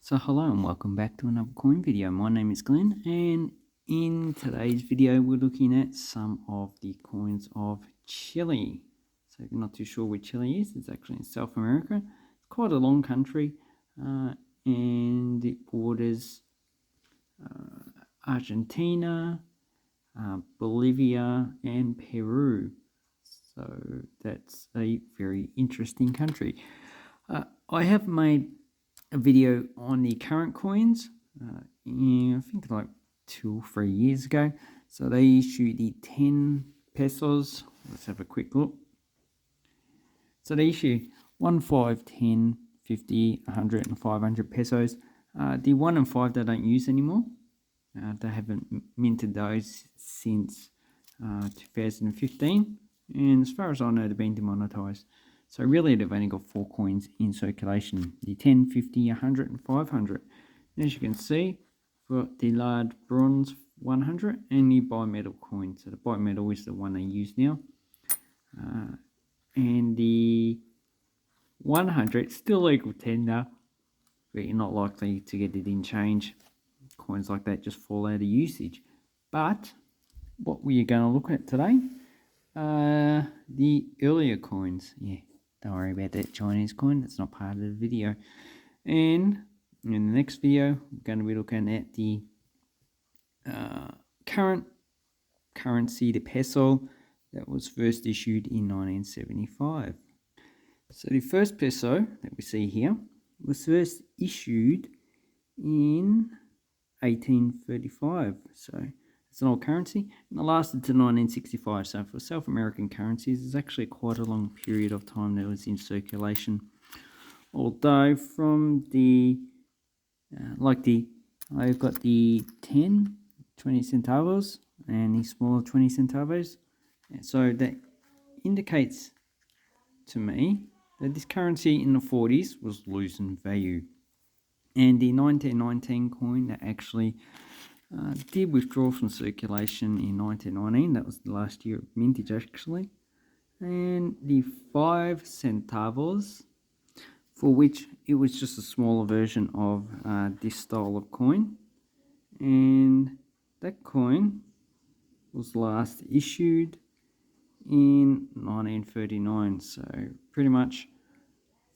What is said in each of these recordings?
So hello and welcome back to another coin video. My name is Glenn, and in today's video we're looking at some of the coins of Chile. So if you're not too sure where Chile is, it's actually in South America. It's quite a long country and it borders Argentina, Bolivia and Peru. So that's a very interesting country. I have made a video on the current coins, I think like 2 or 3 years ago. So they issued the 10 pesos. Let's have a quick look. So they issue 1, 5, 10, 50, 100 and 500 pesos. The 1 and 5 they don't use anymore. They haven't minted those since 2015. And as far as I know, they've been demonetized. So really they've only got 4 coins in circulation, the 10, 50, 100 and 500. And as you can see, for the large bronze 100 and the bimetal coin. So the bimetal is the one they use now. And the 100, still legal tender, but you're not likely to get it in change. Coins like that just fall out of usage. But what we are going to look at today, the earlier coins. Yeah, don't worry about that Chinese coin, that's not part of the video. And in the next video, we're going to be looking at the current currency, the peso, that was first issued in 1975. So the first peso that we see here was first issued in 1835. So it's an old currency, and it lasted to 1965. So for South American currencies, it's actually quite a long period of time that it was in circulation. Although from the, I've got the 10, 20 centavos and the smaller 20 centavos. And so that indicates to me that this currency in the 40s was losing value. And the 1919 coin that actually did withdraw from circulation in 1919. That was the last year of mintage actually. And the 5 centavos, for which it was just a smaller version of this style of coin. And that coin was last issued in 1939. So pretty much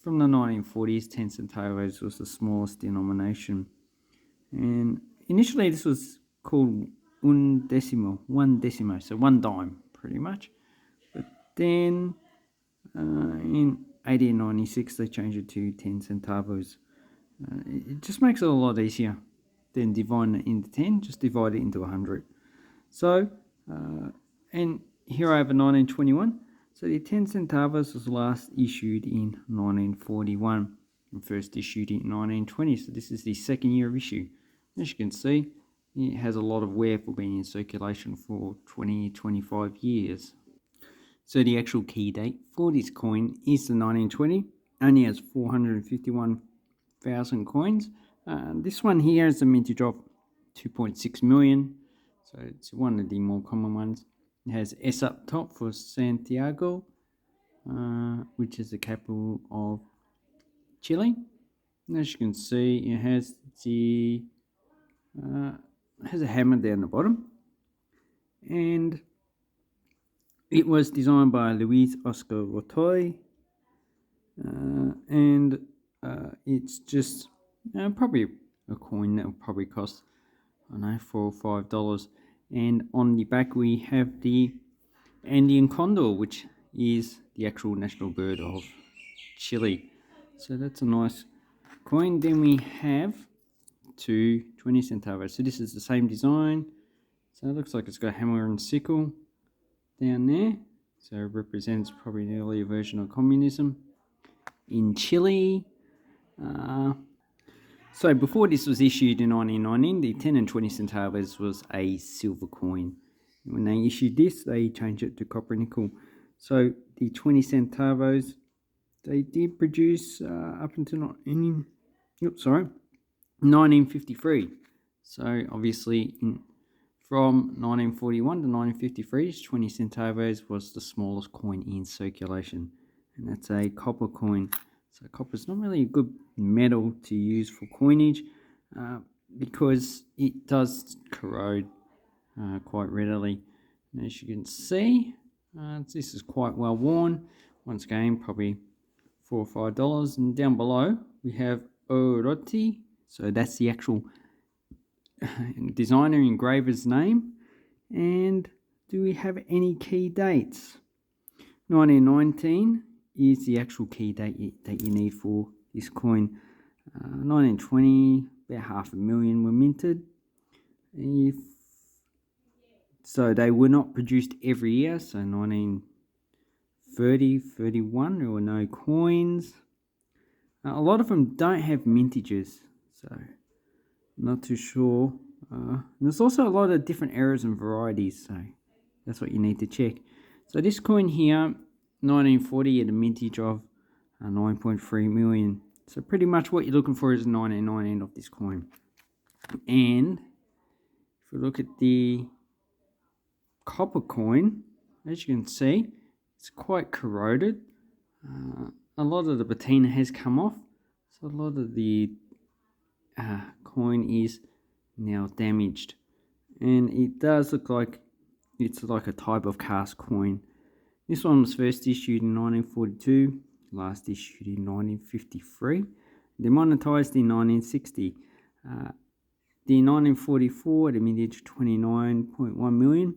from the 1940s, 10 centavos was the smallest denomination. And initially this was called un decimo, so 1 dime pretty much. But then in 1896 they changed it to 10 centavos. It just makes it a lot easier than dividing it into 10, just divide it into 100. So, and here I have a 1921. So the 10 centavos was last issued in 1941 and first issued in 1920. So this is the second year of issue. As you can see, it has a lot of wear for being in circulation for 20-25 years. So the actual key date for this coin is the 1920. Only has 451,000 coins. This one here has a mintage of 2.6 million. So it's one of the more common ones. It has S up top for Santiago, which is the capital of Chile. And as you can see, it has the has a hammer down the bottom, and it was designed by Luis Oscar Rotoy, and it's just probably a coin that will probably cost, I don't know, $4 or $5. And on the back we have the Andean condor, which is the actual national bird of Chile. So that's a nice coin. Then we have 2 20 centavos. So this is the same design. So it looks like it's got a hammer and sickle down there. So it represents probably an earlier version of communism in Chile. So before this was issued in 1919, the 10 and 20 centavos was a silver coin. When they issued this, they changed it to copper nickel. So the 20 centavos, they did produce up until 1953. So obviously from 1941 to 1953, 20 centavos was the smallest coin in circulation. And that's a copper coin. So copper's not really a good metal to use for coinage because it does corrode quite readily. And as you can see, this is quite well worn. Once again, probably $4 or $5. And down below we have Oroti. So that's the actual designer engraver's name. And do we have any key dates? 1919 is the actual key date that you need for this coin. 1920, about 500,000 were minted. So they were not produced every year. So 1930, 31, there were no coins. A lot of them don't have mintages, so not too sure. There's also a lot of different eras and varieties, so that's what you need to check. So this coin here, 1940, had a mintage of 9.3 million. So pretty much what you're looking for is 1919 of this coin. And if we look at the copper coin, as you can see, it's quite corroded. A lot of the patina has come off, so a lot of the coin is now damaged, and it does look like it's like a type of cast coin. This one was first issued in 1942, last issued in 1953, demonetized in 1960. The 1944 had a mintage 29.1 million,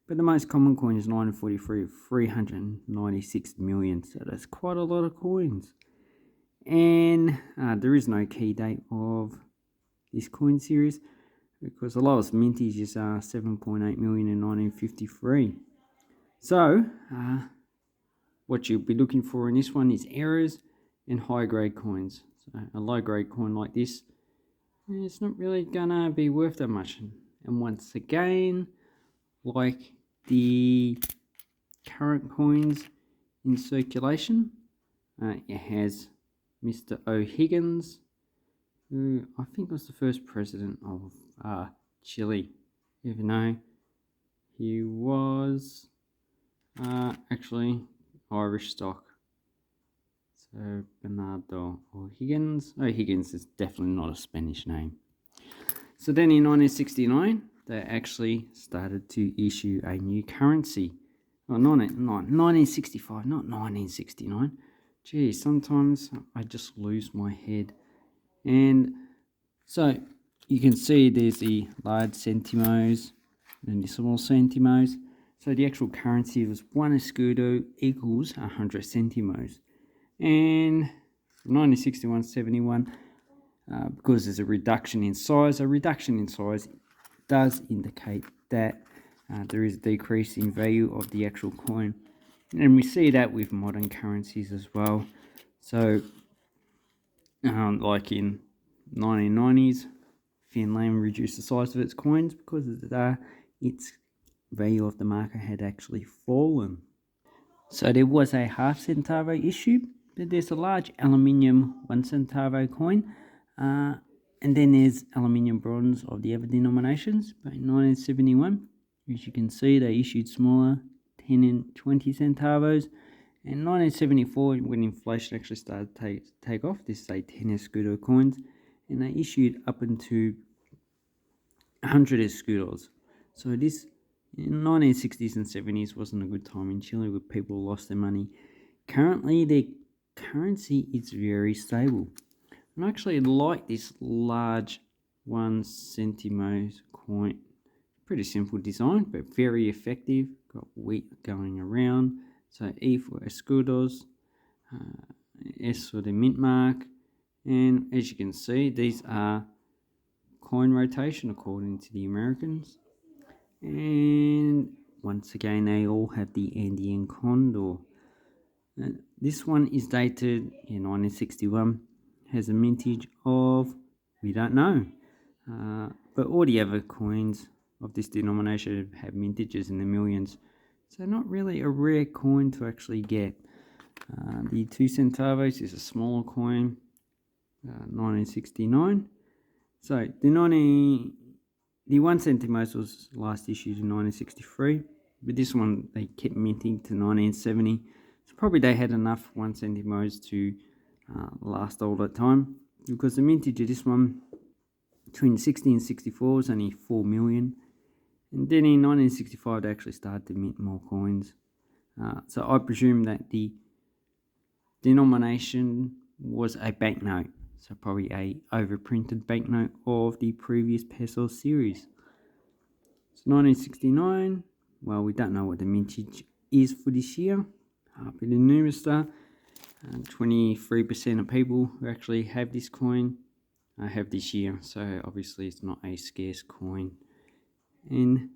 but the most common coin is 1943 of 396 million, so that's quite a lot of coins. And there is no key date of this coin series because the lowest mintages are 7.8 million in 1953. So what you'll be looking for in this one is errors and high grade coins. So a low grade coin like this, it's not really gonna be worth that much. And once again, like the current coins in circulation, it has Mr. O'Higgins, who I think was the first president of Chile. Even though he was actually Irish stock. So Bernardo O'Higgins. O'Higgins is definitely not a Spanish name. So then in 1969, they actually started to issue a new currency. Oh, 1965, not 1969. Gee, sometimes I just lose my head. And so you can see there's the large centimos and the small centimos. So the actual currency was 1 escudo equals 100 centimos. And from 1961-71, because there's a reduction in size does indicate that there is a decrease in value of the actual coin. And we see that with modern currencies as well. So like in 1990s, Finland reduced the size of its coins because its value of the market had actually fallen. So there was a half centavo issue, but there's a large aluminium 1 centavo coin, and then there's aluminium bronze of the other denominations. But in 1971, as you can see, they issued smaller 10 and 20 centavos. In 1974, when inflation actually started to take off, this is a 10 escudo coins, and they issued up into 100 escudos. So this in 1960s and 70s wasn't a good time in Chile where people lost their money. Currently, their currency is very stable. And I actually like this large 1 centimos coin. Pretty simple design, but very effective. Got wheat going around. So E for escudos, S for the mint mark. And as you can see, these are coin rotation according to the Americans. And once again, they all have the Andean condor. This one is dated in 1961, has a mintage of, we don't know, but all the other coins of this denomination have mintages in the millions, so not really a rare coin to actually get. The 2 centavos is a smaller coin, 1969. So the 1 centimos was last issued in 1963, but this one they kept minting to 1970. So probably they had enough 1 centimos to last all that time, because the mintage of this one between 60 and 64 was only 4 million. And then in 1965 they actually started to mint more coins. So I presume that the denomination was a banknote, so probably a overprinted banknote of the previous peso series. So 1969, well, we don't know what the mintage is for this year. But in Numista, 23% of people who actually have this coin have this year, so obviously it's not a scarce coin. And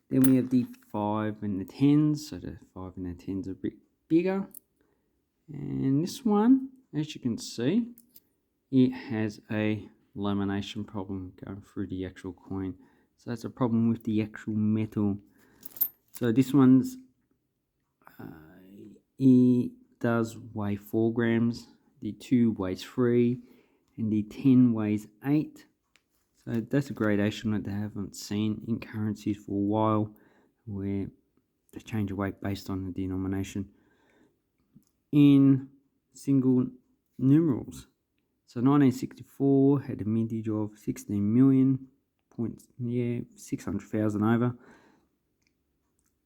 then we have the 5 and the 10s, so the 5 and the 10s are a bit bigger. And this one, as you can see, it has a lamination problem going through the actual coin. So that's a problem with the actual metal. So this one's, it does weigh 4 grams, the 2 weighs 3, and the 10 weighs 8. So that's a gradation that they haven't seen in currencies for a while, where they change the weight based on the denomination. In single numerals, so 1964 had a mintage of 16 million points, 600,000 over.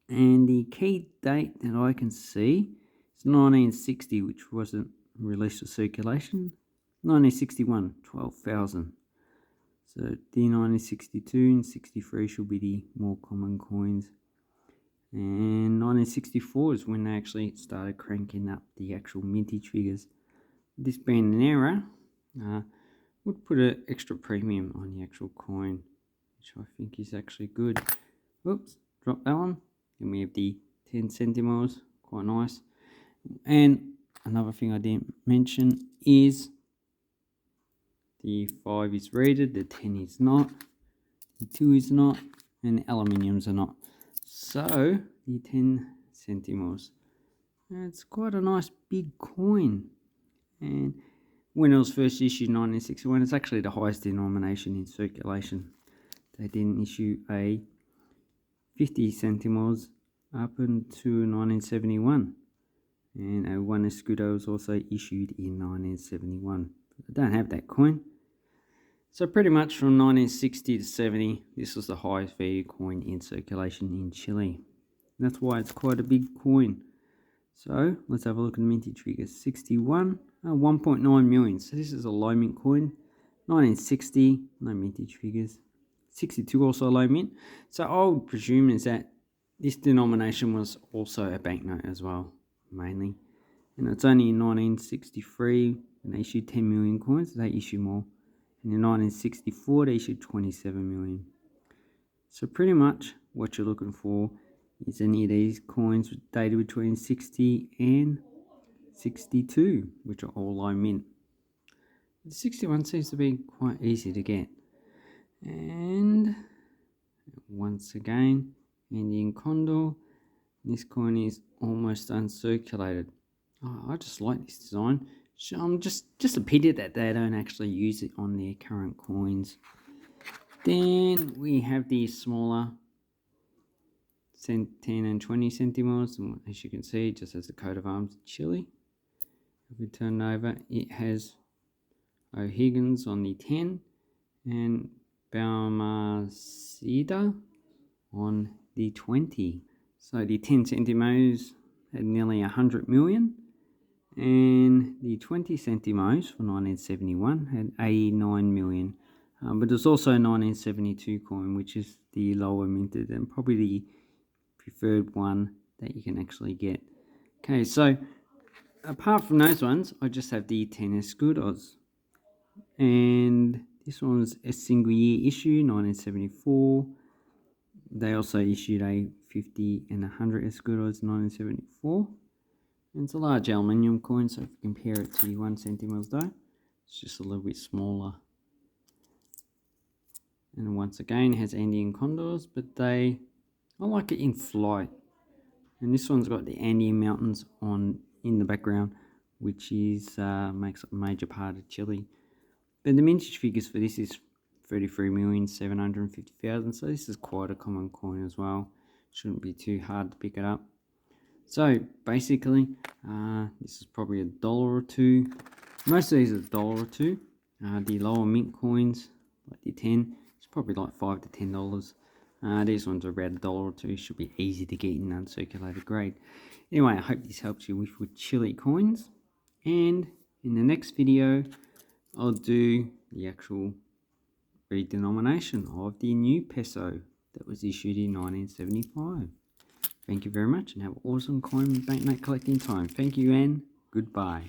And the key date that I can see is 1960, which wasn't released for circulation. 1961, 12,000. So the 1962 and 63 should be the more common coins. And 1964 is when they actually started cranking up the actual mintage figures. This being an error, would put an extra premium on the actual coin, which I think is actually good. Oops, drop that one. Then we have the 10 centimos, quite nice. And another thing I didn't mention is the 5 is rated, the 10 is not, the 2 is not, and the aluminiums are not. So the 10 centimos, it's quite a nice big coin. And when it was first issued in 1961, it's actually the highest denomination in circulation. They didn't issue a 50 centimos up until 1971. And a 1 escudo was also issued in 1971. I don't have that coin. So pretty much from 1960 to 70, this was the highest value coin in circulation in Chile. That's why it's quite a big coin. So let's have a look at the mintage figures. 61, 1.9 million. So this is a low mint coin. 1960, no mintage figures. 62 also low mint. So I would presume is that this denomination was also a banknote as well, mainly. And it's only in 1963 when they issued 10 million coins, they issue more. And in 1964 they issued 27 million. So pretty much what you're looking for is any of these coins dated between 60 and 62, which are all low mint. The 61 seems to be quite easy to get. And once again, Indian Condor. This coin is almost uncirculated. Oh, I just like this design. So just a pity that they don't actually use it on their current coins. Then we have the smaller 10 and 20 centimos, and as you can see, it just has the coat of arms of Chile. If we turn it over, it has O'Higgins on the 10 and Balmaceda on the 20. So the 10 centimos had nearly 100 million, and the 20 centimos for 1971 had 89 million. But there's also a 1972 coin, which is the lower minted and probably the preferred one that you can actually get. Okay, so apart from those ones, I just have the 10 escudos. And this one's a single year issue, 1974. They also issued a 50 and 100 escudos in 1974. And it's a large aluminium coin, so if you compare it to the 1 centimos though, it's just a little bit smaller. And once again, it has Andean condors, but I like it in flight. And this one's got the Andean mountains in the background, which is makes up a major part of Chile. But the mintage figures for this is 33,750,000, so this is quite a common coin as well. Shouldn't be too hard to pick it up. So basically, this is probably $1 or $2 Most of these are $1 or $2. The lower mint coins, like the 10, it's probably like $5 to $10. These ones are about $1 or $2. Should be easy to get in uncirculated grade. Anyway, I hope this helps you with Chile coins. And in the next video, I'll do the actual redenomination of the new peso that was issued in 1975. Thank you very much and have an awesome coin and banknote collecting time. Thank you and goodbye.